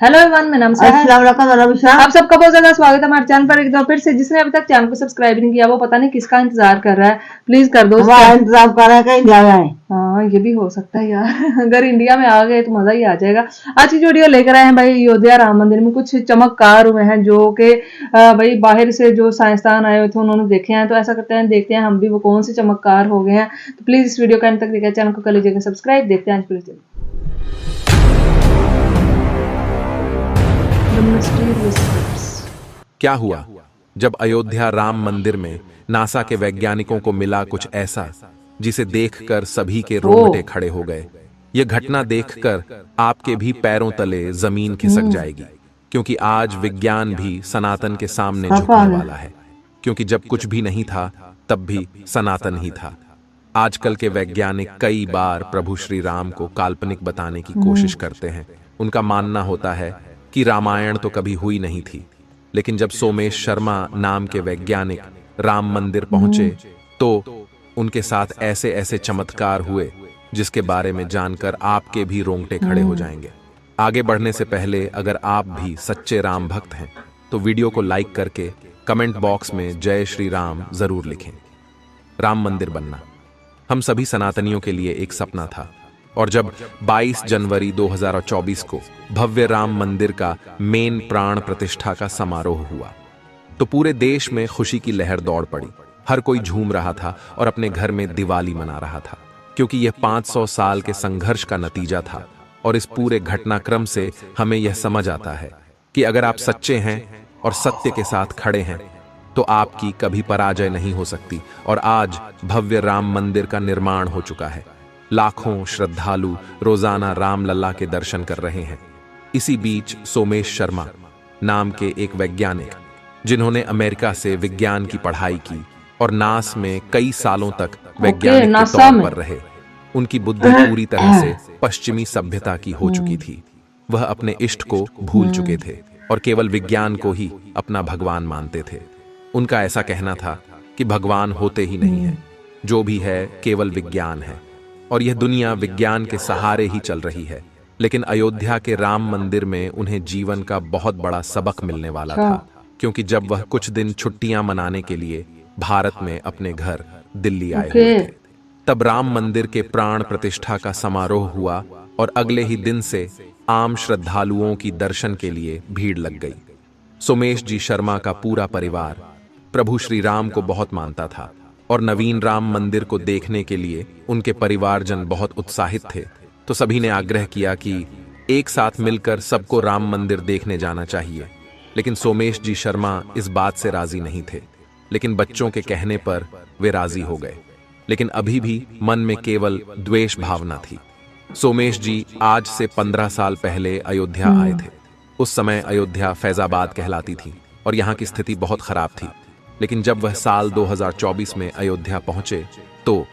Hello everyone, मेरा नाम है। आप सबका बहुत ज्यादा स्वागत है हमारे चैनल पर एक बार फिर से। जिसने अभी तक चैनल को सब्सक्राइब नहीं किया वो पता नहीं किसका इंतजार कर रहा है। प्लीज कर दो। इंतजार कर रहे हैं कहीं जा रहे हैं। हाँ, ये भी हो सकता है यार। अगर इंडिया में आ गए तो मजा ही आ जाएगा। आज की वीडियो लेकर आए हैं भाई, अयोध्या राम मंदिर में कुछ चमत्कार हुए हैं जो कि भाई बाहर से जो साइंसदान आए हुए थे उन्होंने देखे हैं। तो ऐसा करते हैं, देखते हैं हम भी वो कौन से चमत्कार हो गए हैं। तो प्लीज इस वीडियो का अंत तक देखिए, चैनल को कर लीजिएगा सब्सक्राइब। देखते हैं आज वीडियो। क्या हुआ जब अयोध्या राम मंदिर में नासा के वैज्ञानिकों को मिला कुछ ऐसा जिसे देखकर सभी के रोंगटे खड़े हो गए। यह घटना देखकर आपके भी पैरों तले जमीन खिसक जाएगी, क्योंकि आज विज्ञान भी सनातन के सामने झुकने वाला है। क्योंकि जब कुछ भी नहीं था तब भी सनातन ही था। आजकल के वैज्ञानिक कई बार प्रभु श्री राम को काल्पनिक बताने की कोशिश करते हैं। उनका मानना होता है कि रामायण तो कभी हुई नहीं थी, लेकिन जब सोमेश शर्मा नाम के वैज्ञानिक राम मंदिर पहुंचे तो उनके साथ ऐसे ऐसे चमत्कार हुए जिसके बारे में जानकर आपके भी रोंगटे खड़े हो जाएंगे। आगे बढ़ने से पहले अगर आप भी सच्चे राम भक्त हैं तो वीडियो को लाइक करके कमेंट बॉक्स में जय श्री राम जरूर लिखें। राम मंदिर बनना हम सभी सनातनियों के लिए एक सपना था, और जब 22 जनवरी 2024 को भव्य राम मंदिर का मेन प्राण प्रतिष्ठा का समारोह हुआ तो पूरे देश में खुशी की लहर दौड़ पड़ी। हर कोई झूम रहा था और अपने घर में दिवाली मना रहा था, क्योंकि यह 500 साल के संघर्ष का नतीजा था। और इस पूरे घटनाक्रम से हमें यह समझ आता है कि अगर आप सच्चे हैं और सत्य के साथ खड़े हैं तो आपकी कभी पराजय नहीं हो सकती। और आज भव्य राम मंदिर का निर्माण हो चुका है। लाखों श्रद्धालु रोजाना राम लल्ला के दर्शन कर रहे हैं। इसी बीच सोमेश शर्मा नाम के एक वैज्ञानिक, जिन्होंने अमेरिका से विज्ञान की पढ़ाई की और नास में कई सालों तक वैज्ञानिक के तौर पर रहे, उनकी बुद्धि पूरी तरह से पश्चिमी सभ्यता की हो चुकी थी। वह अपने इष्ट को भूल चुके थे और केवल विज्ञान को ही अपना भगवान मानते थे। उनका ऐसा कहना था कि भगवान होते ही नहीं है, जो भी है केवल विज्ञान है और यह दुनिया विज्ञान के सहारे ही चल रही है। लेकिन अयोध्या के राम मंदिर में उन्हें जीवन का बहुत बड़ा सबक मिलने वाला था, क्योंकि जब वह कुछ दिन छुट्टियां मनाने के लिए भारत में अपने घर दिल्ली आए हुए थे, तब राम मंदिर के प्राण प्रतिष्ठा का समारोह हुआ और अगले ही दिन से आम श्रद्धालुओं की दर्शन के लिए भीड़ लग गई। सोमेश जी शर्मा का पूरा परिवार प्रभु श्री राम को बहुत मानता था और नवीन राम मंदिर को देखने के लिए उनके परिवारजन बहुत उत्साहित थे। तो सभी ने आग्रह किया कि एक साथ मिलकर सबको राम मंदिर देखने जाना चाहिए। लेकिन सोमेश जी शर्मा इस बात से राजी नहीं थे, लेकिन बच्चों के कहने पर वे राजी हो गए। लेकिन अभी भी मन में केवल द्वेष भावना थी। सोमेश जी आज से 15 साल पहले अयोध्या आए थे। उस समय अयोध्या फैजाबाद कहलाती थी और यहाँ की स्थिति बहुत खराब थी। लेकिन जब वह साल 2024 में अयोध्या पहुंचे तो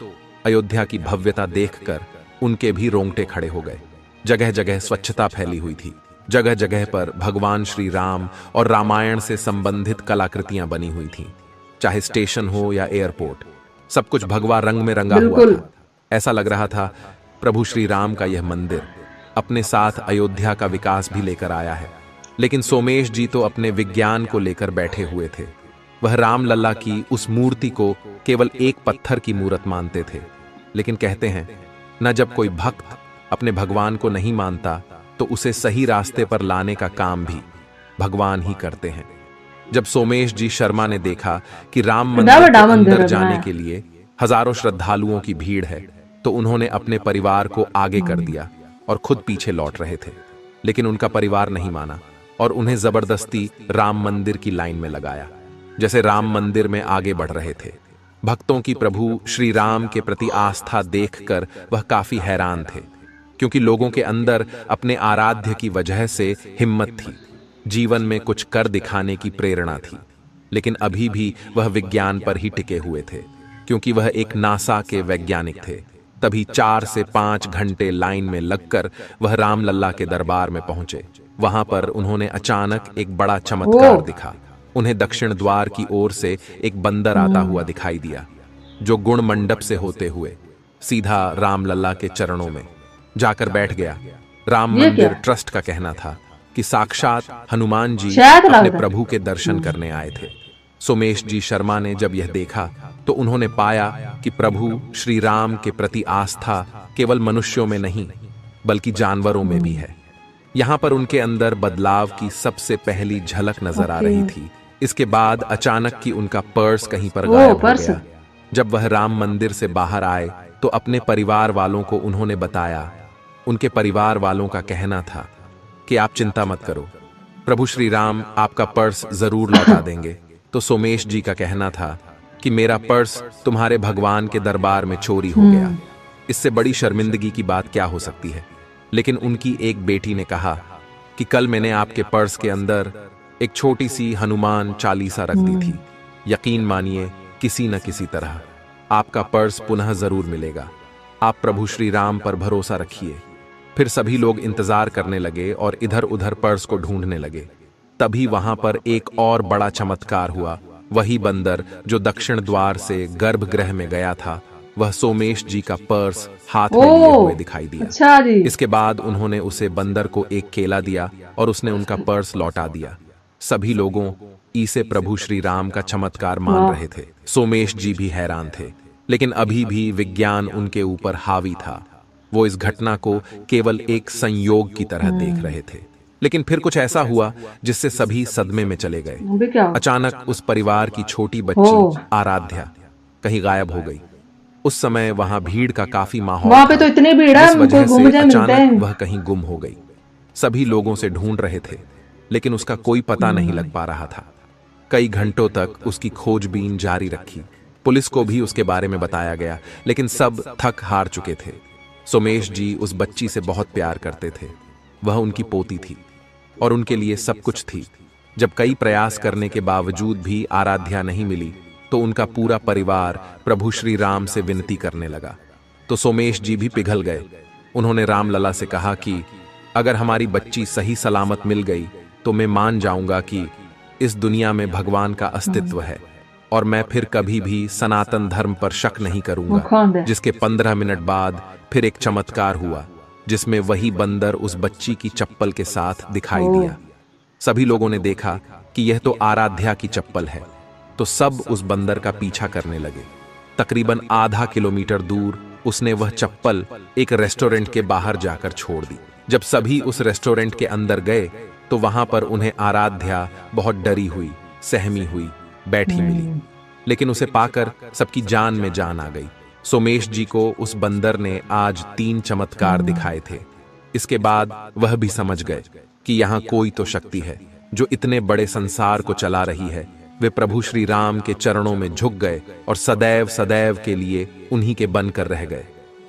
अयोध्या की भव्यता देखकर उनके भी रोंगटे खड़े हो गए। जगह जगह स्वच्छता फैली हुई थी। जगह जगह पर भगवान श्री राम और रामायण से संबंधित कलाकृतियां बनी हुई थीं। चाहे स्टेशन हो या एयरपोर्ट, सब कुछ भगवा रंग में रंगा हुआ था। ऐसा लग रहा था प्रभु श्री राम का यह मंदिर अपने साथ अयोध्या का विकास भी लेकर आया है। लेकिन सोमेश जी तो अपने विज्ञान को लेकर बैठे हुए थे। वह राम लल्ला की उस मूर्ति को केवल एक पत्थर की मूर्त मानते थे। लेकिन कहते हैं न, जब कोई भक्त अपने भगवान को नहीं मानता तो उसे सही रास्ते पर लाने का काम भी भगवान ही करते हैं। जब सोमेश जी शर्मा ने देखा कि राम मंदिर के अंदर जाने के लिए हजारों श्रद्धालुओं की भीड़ है तो उन्होंने अपने परिवार को आगे कर दिया और खुद पीछे लौट रहे थे। लेकिन उनका परिवार नहीं माना और उन्हें जबरदस्ती राम मंदिर की लाइन में लगाया। जैसे राम मंदिर में आगे बढ़ रहे थे, भक्तों की प्रभु श्री राम के प्रति आस्था देखकर वह काफी हैरान थे, क्योंकि लोगों के अंदर अपने आराध्य की वजह से हिम्मत थी, जीवन में कुछ कर दिखाने की प्रेरणा थी। लेकिन अभी भी वह विज्ञान पर ही टिके हुए थे, क्योंकि वह एक नासा के वैज्ञानिक थे। तभी 4 से 5 घंटे लाइन में लगकर वह राम लल्ला के दरबार में पहुंचे। वहां पर उन्होंने अचानक एक बड़ा चमत्कार दिखा। उन्हें दक्षिण द्वार की ओर से एक बंदर आता हुआ दिखाई दिया, जो गुण मंडप से होते हुए सीधा राम लल्ला के चरणों में जाकर बैठ गया। राम मंदिर ट्रस्ट का कहना था कि साक्षात हनुमान जी शायद अपने लगता है। प्रभु के दर्शन करने आए थे। सोमेश जी शर्मा ने जब यह देखा तो उन्होंने पाया कि प्रभु श्री राम के प्रति आस्था केवल मनुष्यों में नहीं बल्कि जानवरों में भी है। यहाँ पर उनके अंदर बदलाव की सबसे पहली झलक नजर आ रही थी। इसके बाद अचानक कि उनका पर्स कहीं पर गायब हो पर्स। गया। जब वह राम मंदिर से बाहर आए तो अपने परिवार वालों को उन्होंने बताया। उनके परिवार वालों का कहना था कि आप चिंता मत करो, प्रभु श्री राम आपका पर्स जरूर लौटा देंगे। तो सोमेश जी का कहना था कि मेरा पर्स तुम्हारे भगवान के दरबार में चोरी हो गया। इससे बड़ी शर्मिंदगी की बात क्या हो सकती है। लेकिन उनकी एक बेटी ने कहा कि कल मैंने आपके पर्स के अंदर एक छोटी सी हनुमान चालीसा रख दी थी। यकीन मानिए किसी न किसी तरह आपका पर्स पुनः जरूर मिलेगा। आप प्रभु श्री राम पर भरोसा रखिए। फिर सभी लोग इंतजार करने लगे और इधर उधर पर्स को ढूंढने लगे। तभी वहां पर एक और बड़ा चमत्कार हुआ। वही बंदर जो दक्षिण द्वार से गर्भगृह में गया था, वह सोमेश जी का पर्स हाथ में लिए हुए दिखाई दिया। अच्छा जी। इसके बाद उन्होंने उसे बंदर को एक केला दिया और उसने उनका पर्स लौटा दिया। सभी लोगों इसे प्रभु श्री राम का चमत्कार मान रहे थे। सोमेश जी भी हैरान थे, लेकिन अभी भी विज्ञान उनके ऊपर हावी था। वो इस घटना को केवल एक संयोग की तरह देख रहे थे। लेकिन फिर कुछ ऐसा हुआ जिससे सभी सदमे में चले गए। अभी क्या हुआ? अचानक उस परिवार की छोटी बच्ची आराध्या कहीं गायब हो गई। उस समय वहां भीड़ का काफी माहौल वहां पे था। तो इतनी भीड़ है, इस वजह कोई घूम से जाए मिलते अचानक हैं। वह कहीं गुम हो गई। सभी लोगों से ढूंढ रहे थे, लेकिन उसका कोई पता नहीं लग पा रहा था। कई घंटों तक उसकी खोजबीन जारी रखी। पुलिस को भी उसके बारे में बताया गया, लेकिन सब थक हार चुके थे। सोमेश जी उस बच्ची से बहुत प्यार करते थे। वह उनकी पोती थी और उनके लिए सब कुछ थी। जब कई प्रयास करने के बावजूद भी आराध्या नहीं मिली तो उनका पूरा परिवार प्रभु श्री राम से विनती करने लगा। तो सोमेश जी भी पिघल गए। उन्होंने रामलला से कहा कि अगर हमारी बच्ची सही सलामत मिल गई तो मैं मान जाऊंगा कि इस दुनिया में भगवान का अस्तित्व है और मैं फिर कभी भी सनातन धर्म पर शक नहीं करूंगा। जिसके 15 मिनट बाद फिर एक चमत्कार हुआ जिसमें वही बंदर उस बच्ची की चप्पल के साथ दिखाई दिया। सभी लोगों ने देखा कि यह तो आराध्या की चप्पल है, तो सब उस बंदर का पीछा करने लगे। तकरीबन आधा किलोमीटर दूर उसने वह चप्पल एक रेस्टोरेंट के बाहर जाकर छोड़ दी। जब सभी उस रेस्टोरेंट के अंदर गए तो वहां पर उन्हें आराध्या बहुत डरी हुई, सहमी हुई बैठी मिली। लेकिन उसे पाकर सबकी जान में जान आ गई। सोमेश जी को उस बंदर ने आज 3 चमत्कार दिखाए थे। इसके बाद वह भी समझ गए कि यहाँ कोई तो शक्ति है जो इतने बड़े संसार को चला रही है। वे प्रभु श्री राम के चरणों में झुक गए और सदैव सदैव के लिए उन्हीं के बनकर रह गए।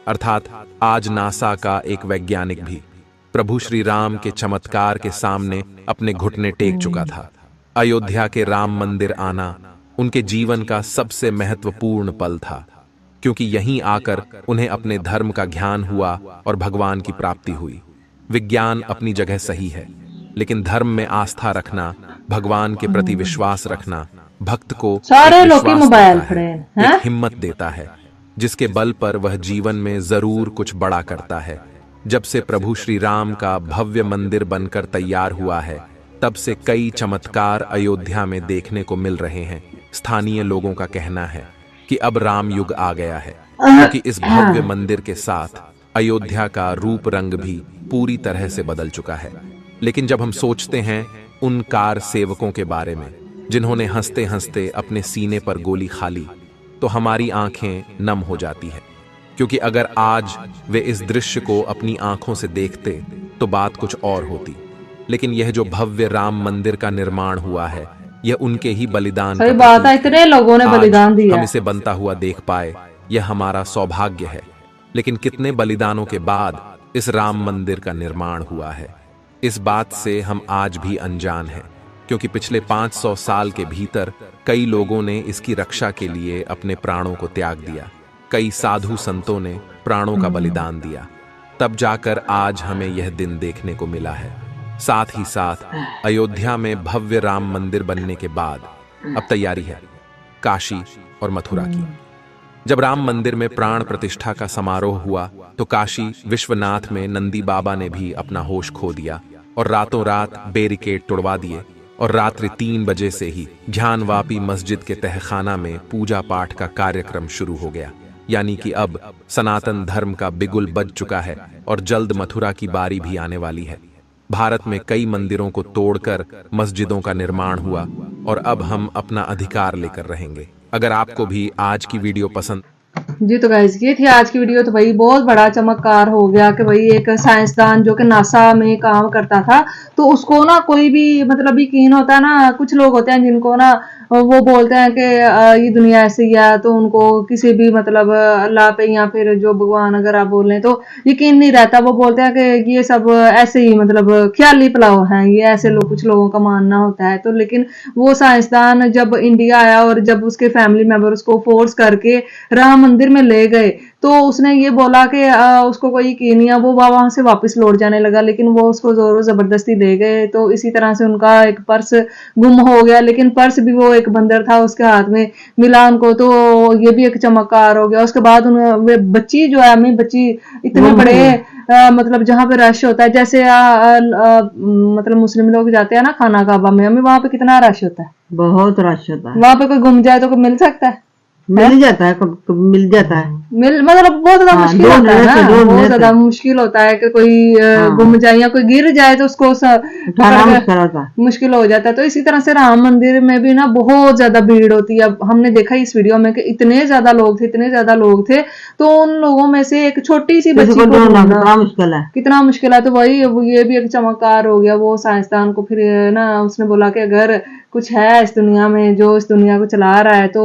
अर्थात आज नासा का एक वैज्ञानिक भी प्रभु श्री राम के चमत्कार के सामने अपने घुटने टेक चुका था। अयोध्या के राम मंदिर आना उनके जीवन का सबसे महत्वपूर्ण पल था, क्योंकि यहीं आकर उन्हें अपने धर्म का ज्ञान हुआ और भगवान की प्राप्ति हुई। विज्ञान अपनी जगह सही है, लेकिन धर्म में आस्था रखना, भगवान के प्रति विश्वास रखना भक्त को सारे एक लोग की विश्वास मोबाइल देता है, फ्रेंड हैं? एक हिम्मत देता है, जिसके बल पर वह जीवन में जरूर कुछ बड़ा करता है। जब से प्रभु श्री राम का भव्य मंदिर बनकर तैयार हुआ है, तब से कई चमत्कार अयोध्या में देखने को मिल रहे हैं। स्थानीय लोगों का कहना है कि अब राम युग आ गया है, क्योंकि इस भव्य मंदिर के साथ अयोध्या का रूप रंग भी पूरी तरह से बदल चुका है। लेकिन जब हम सोचते हैं उन कार सेवकों के बारे में जिन्होंने हंसते हंसते अपने सीने पर गोली खा ली, तो हमारी आंखें नम हो जाती है, क्योंकि अगर आज वे इस दृश्य को अपनी आंखों से देखते तो बात कुछ और होती। लेकिन यह जो भव्य राम मंदिर का निर्माण हुआ है, यह उनके ही बलिदान सही का बात है, प्रतीक इतने लोगों ने आज बलिदान दिया। हम इसे बनता हुआ देख पाए, यह हमारा सौभाग्य है। लेकिन कितने बलिदानों के बाद इस राम मंदिर का निर्माण हुआ है, इस बात से हम आज भी अनजान हैं, क्योंकि पिछले 500 साल के भीतर कई लोगों ने इसकी रक्षा के लिए अपने प्राणों को त्याग दिया। कई साधु संतों ने प्राणों का बलिदान दिया, तब जाकर आज हमें यह दिन देखने को मिला है। साथ ही साथ अयोध्या में भव्य राम मंदिर बनने के बाद अब तैयारी है काशी और मथुरा की। जब राम मंदिर में प्राण प्रतिष्ठा का समारोह हुआ तो काशी विश्वनाथ में नंदी बाबा ने भी अपना होश खो दिया और रातों रात बैरिकेड तोड़वा दिए और रात्रि 3 बजे से ही ज्ञानवापी मस्जिद के तहखाना में पूजा पाठ का कार्यक्रम शुरू हो गया। यानी कि अब सनातन धर्म का बिगुल बज चुका है और जल्द मथुरा की बारी भी आने वाली है। भारत में कई मंदिरों को तोड़कर मस्जिदों का निर्माण हुआ और अब हम अपना अधिकार लेकर रहेंगे। अगर आपको भी आज की वीडियो पसंद जी तो गाइस ये थी आज की वीडियो। तो भाई बहुत बड़ा चमत्कार हो गया कि भाई एक साइंसदान जो कि नासा में काम करता था, तो उसको ना कोई भी मतलब यकीन होता है ना, कुछ लोग होते हैं जिनको ना वो बोलते हैं कि ये दुनिया ऐसी है, तो उनको किसी भी मतलब अल्लाह पे या फिर जो भगवान अगर आप बोल रहे तो यकीन नहीं रहता। वो बोलते हैं कि ये सब ऐसे ही मतलब ख्याली पुलाव है, ये ऐसे लोग कुछ लोगों का मानना होता है। तो लेकिन वो साइंसदान जब इंडिया आया और जब उसके फैमिली मेंबर उसको फोर्स करके राम मंदिर में ले गए, तो उसने ये बोला कि उसको कोई यकीन नहीं है, वो वहां से वापस लौट जाने लगा, लेकिन वो उसको जोर जबरदस्ती ले गए। तो इसी तरह से उनका एक पर्स गुम हो गया, लेकिन पर्स भी वो एक बंदर था उसके हाथ में मिला उनको, तो ये भी एक चमत्कार हो गया। उसके बाद वे बच्ची जो है अम्मी बच्ची इतने बड़े मतलब जहाँ पे रश होता है, जैसे मतलब मुस्लिम लोग जाते हैं ना खाना काबा में, हमें वहां पे कितना रश होता है, बहुत रश होता है। वहां पे कोई गुम जाए तो कोई मिल सकता है, मिल जाता है, कब मिल जाता है। मतलब बहुत ज्यादा मुश्किल होता है ना, बहुत ज्यादा मुश्किल होता है कि कोई गुम जाए या कोई गिर जाए तो उसको उठाना मुश्किल होता है, मुश्किल हो जाता है। तो इसी तरह से राम मंदिर में भी ना बहुत ज्यादा भीड़ होती है। अब हमने देखा इस वीडियो में कि इतने ज्यादा लोग थे, तो उन लोगों में से एक छोटी सी बच्ची को ढूंढना मुश्किल है, कितना मुश्किल है। तो वही ये भी एक चमत्कार हो गया। वो साइंसदान को फिर ना उसने बोला कि अगर कुछ है इस दुनिया में जो इस दुनिया को चला रहा है, तो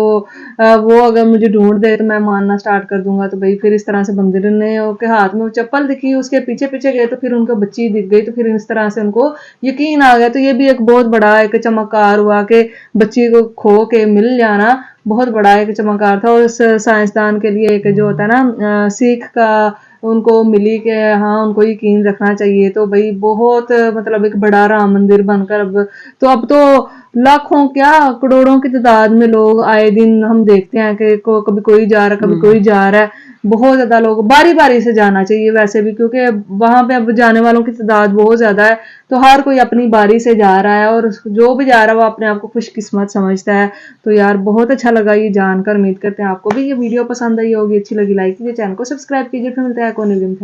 वो अगर मुझे ढूंढ दे तो मैं मानना स्टार्ट कर दूंगा। तो भाई फिर इस तरह से बंदर ने के हाथ में चप्पल दिखी, उसके पीछे पीछे गए तो फिर उनको बच्ची दिख गई, तो फिर इस तरह से उनको यकीन आ गया। तो ये भी एक बहुत बड़ा एक चमत्कार हुआ कि बच्ची को खो के मिल जाना, बहुत बड़ा एक चमत्कार था। और उस साइंसदान के लिए एक जो होता है ना सीख का उनको मिली कि हाँ उनको यकीन रखना चाहिए। तो भाई बहुत मतलब एक बड़ा राम मंदिर बनकर अब तो लाखों क्या करोड़ों की तादाद में लोग आए दिन हम देखते हैं कि कभी कोई जा रहा है, कभी कोई जा रहा है। बहुत ज्यादा लोग बारी बारी से जाना चाहिए वैसे भी, क्योंकि वहां पे अब जाने वालों की तादाद बहुत ज्यादा है, तो हर कोई अपनी बारी से जा रहा है और जो भी जा रहा है वो अपने आप को खुशकिस्मत समझता है। तो यार बहुत अच्छा लगा ये जानकर। उम्मीद करते हैं आपको भी ये वीडियो पसंद आई होगी, अच्छी लगी लाइक कीजिए, चैनल को सब्सक्राइब कीजिए। फिर मिलते हैं कोई वीडियो में।